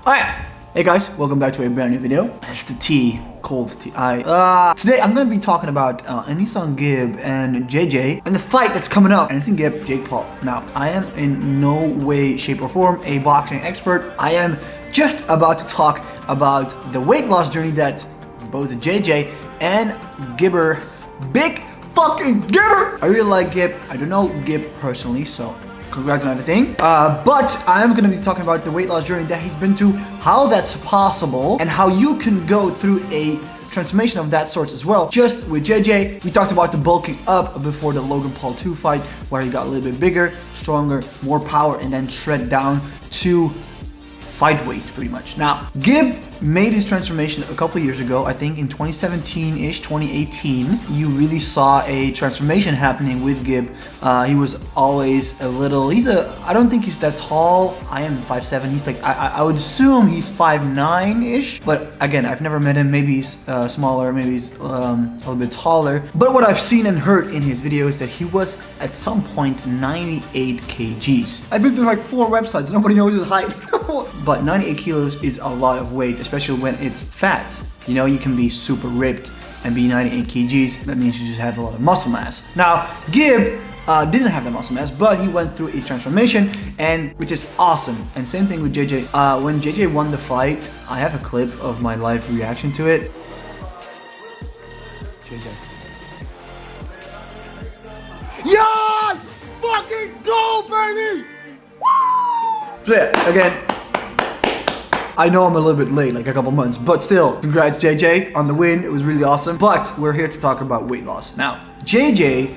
Alright, hey guys, welcome back to a brand new video. It's the tea, cold tea. Today I'm gonna be talking about anesongib and JJ and the fight that's coming up. Anesongib, Jake Paul. Now, I am in no way, shape, or form a boxing expert. I am just about to talk about the weight loss journey that both JJ and Gibber, big fucking Gibber! I really like Gib. I don't know Gib personally, so congrats on everything. But I am going to be talking about the weight loss journey that he's been to, how that's possible, and how you can go through a transformation of that sort as well. Just with JJ, we talked about the bulking up before the Logan Paul 2 fight, where he got a little bit bigger, stronger, more power, and then shred down to fight weight, pretty much. Now, Gib made his transformation a couple years ago. I think in 2017-ish, 2018, you really saw a transformation happening with Gib. He was always a little, I don't think he's that tall. I am 5'7", he's like, I would assume he's 5'9"-ish, but again, I've never met him. Maybe he's smaller, maybe he's a little bit taller. But what I've seen and heard in his videos is that he was at some point 98 kgs. I've been through like 4 websites, nobody knows his height. But 98 kilos is a lot of weight, especially when it's fat. You know, you can be super ripped and be 98 kgs. That means you just have a lot of muscle mass. Now, Gib didn't have that muscle mass, but he went through a transformation, and which is awesome. And same thing with JJ. When JJ won the fight, I have a clip of my live reaction to it. JJ. Yes! Fucking go, baby! Woo! So yeah, again, I know I'm a little bit late, like a couple months, but still, congrats JJ on the win. It was really awesome. But we're here to talk about weight loss. Now, JJ,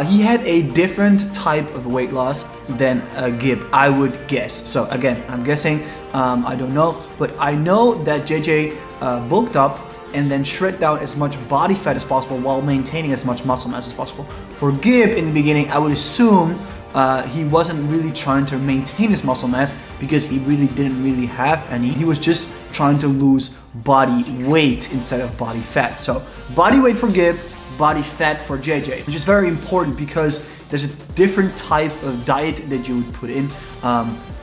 he had a different type of weight loss than Gib, I would guess. So again, I'm guessing, I don't know, but I know that JJ bulked up and then shred down as much body fat as possible while maintaining as much muscle mass as possible. For Gib, in the beginning, I would assume he wasn't really trying to maintain his muscle mass because he really didn't really have any. He was just trying to lose body weight instead of body fat. So body weight for Gib, body fat for JJ, which is very important because there's a different type of diet that you would put in.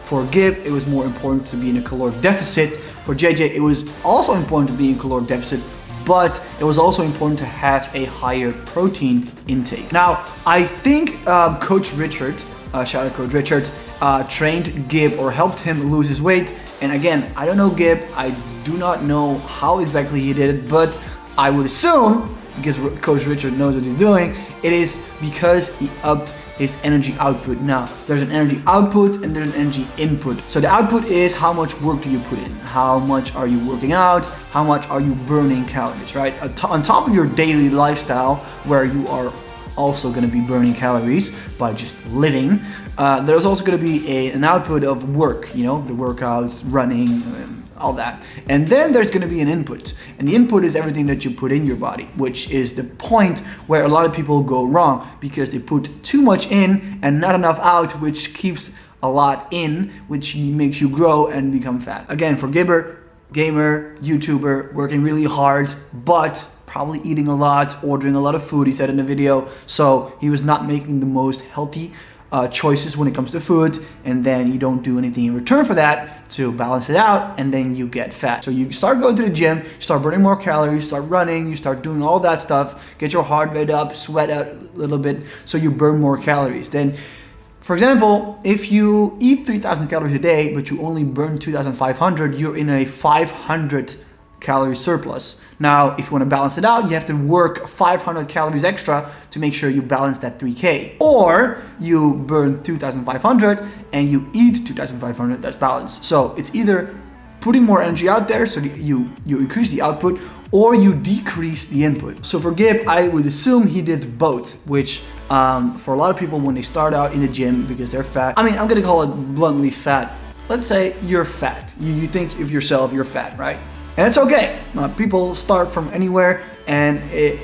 For Gib, it was more important to be in a caloric deficit. For JJ, it was also important to be in caloric deficit, but it was also important to have a higher protein intake. Now, I think Coach Richard, shout out Coach Richard, trained Gib or helped him lose his weight. And again, I don't know Gib, I do not know how exactly he did it, but I would assume, because Coach Richard knows what he's doing, it is because he upped his energy output. Now, there's an energy output and there's an energy input. So the output is how much work do you put in? How much are you working out? How much are you burning calories, right? On top of your daily lifestyle, where you are also gonna be burning calories by just living, there's also gonna be an output of work, you know, the workouts, running, all that. And then there's gonna be an input. And the input is everything that you put in your body, which is the point where a lot of people go wrong because they put too much in and not enough out, which keeps a lot in, which makes you grow and become fat. Again, for Gibber, gamer, YouTuber, working really hard, but probably eating a lot, ordering a lot of food, he said in the video. So he was not making the most healthy choices when it comes to food, and then you don't do anything in return for that to balance it out, and then you get fat. So you start going to the gym, you start burning more calories, start running, you start doing all that stuff, get your heart rate up, sweat out a little bit, so you burn more calories. Then, for example, if you eat 3,000 calories a day, but you only burn 2,500, you're in a 500 calorie surplus. Now, if you want to balance it out, you have to work 500 calories extra to make sure you balance that 3K. Or you burn 2,500 and you eat 2,500, that's balanced. So it's either putting more energy out there so you increase the output, or you decrease the input. So for Gib, I would assume he did both, which for a lot of people when they start out in the gym because they're fat, I mean, I'm gonna call it bluntly fat. Let's say you're fat. You think of yourself, you're fat, right? And it's okay. People start from anywhere, and you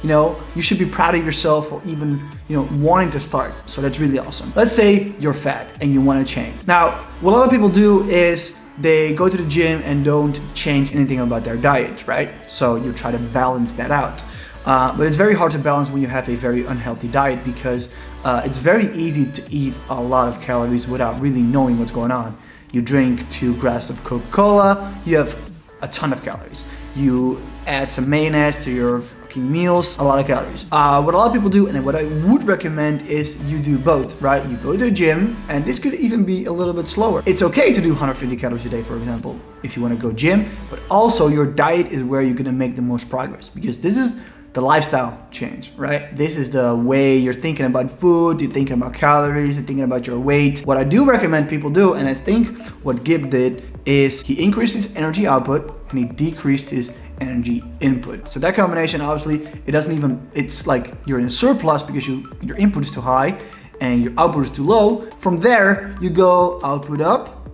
know, you should be proud of yourself for even, you know, wanting to start. So that's really awesome. Let's say you're fat and you want to change. Now, what a lot of people do is they go to the gym and don't change anything about their diet, right? So you try to balance that out. But it's very hard to balance when you have a very unhealthy diet because it's very easy to eat a lot of calories without really knowing what's going on. You drink 2 glasses of Coca-Cola, you have a ton of calories. You add some mayonnaise to your fucking meals, a lot of calories. What a lot of people do, and what I would recommend, is you do both, right? You go to the gym, and this could even be a little bit slower. It's okay to do 150 calories a day, for example, if you want to go gym, but also your diet is where you're gonna make the most progress, because this is the lifestyle change, right? This is the way you're thinking about food, you're thinking about calories, you're thinking about your weight. What I do recommend people do, and I think what Gib did, is he increased his energy output and he decreased his energy input. So that combination, obviously, it's like you're in a surplus because your input is too high and your output is too low. From there, you go output up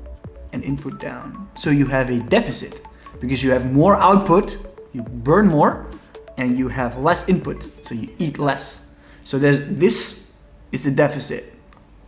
and input down. So you have a deficit because you have more output, you burn more, and you have less input, so you eat less. So this is the deficit.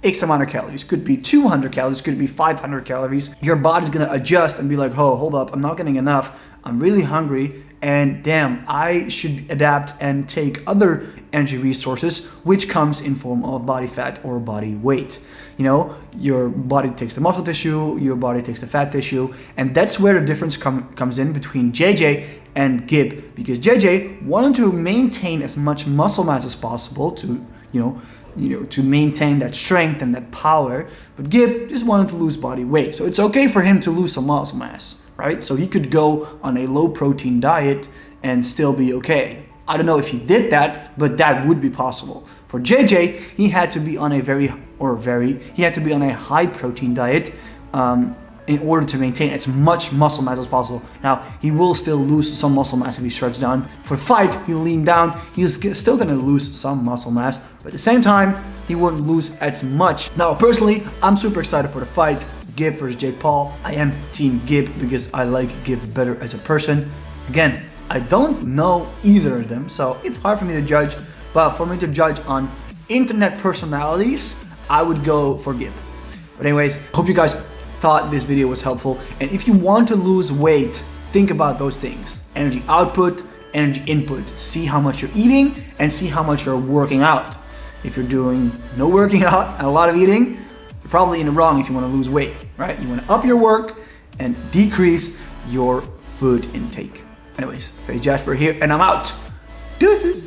X amount of calories, could be 200 calories, could be 500 calories. Your body's gonna adjust and be like, oh, hold up, I'm not getting enough, I'm really hungry, and damn, I should adapt and take other energy resources, which comes in form of body fat or body weight. You know, your body takes the muscle tissue, your body takes the fat tissue, and that's where the difference comes in between JJ and Gib, because JJ wanted to maintain as much muscle mass as possible to, to maintain that strength and that power, but Gib just wanted to lose body weight. So it's okay for him to lose some muscle mass, right? So he could go on a low protein diet and still be okay. I don't know if he did that, but that would be possible. For JJ, he had to be on a high protein diet in order to maintain as much muscle mass as possible. Now, he will still lose some muscle mass if he shreds down. For fight, he'll lean down, he's still gonna lose some muscle mass, but at the same time, he wouldn't lose as much. Now, personally, I'm super excited for the fight, Gib versus Jake Paul. I am team Gib because I like Gib better as a person. Again, I don't know either of them, so it's hard for me to judge, but for me to judge on internet personalities, I would go for Gib. But anyways, hope you guys thought this video was helpful, and if you want to lose weight, think about those things: energy output, energy input. See how much you're eating and see how much you're working out. If you're doing no working out and a lot of eating, you're probably in the wrong if you want to lose weight, right? You want to up your work and decrease your food intake. Anyways, Faye Jasper here, and I'm out. Deuces.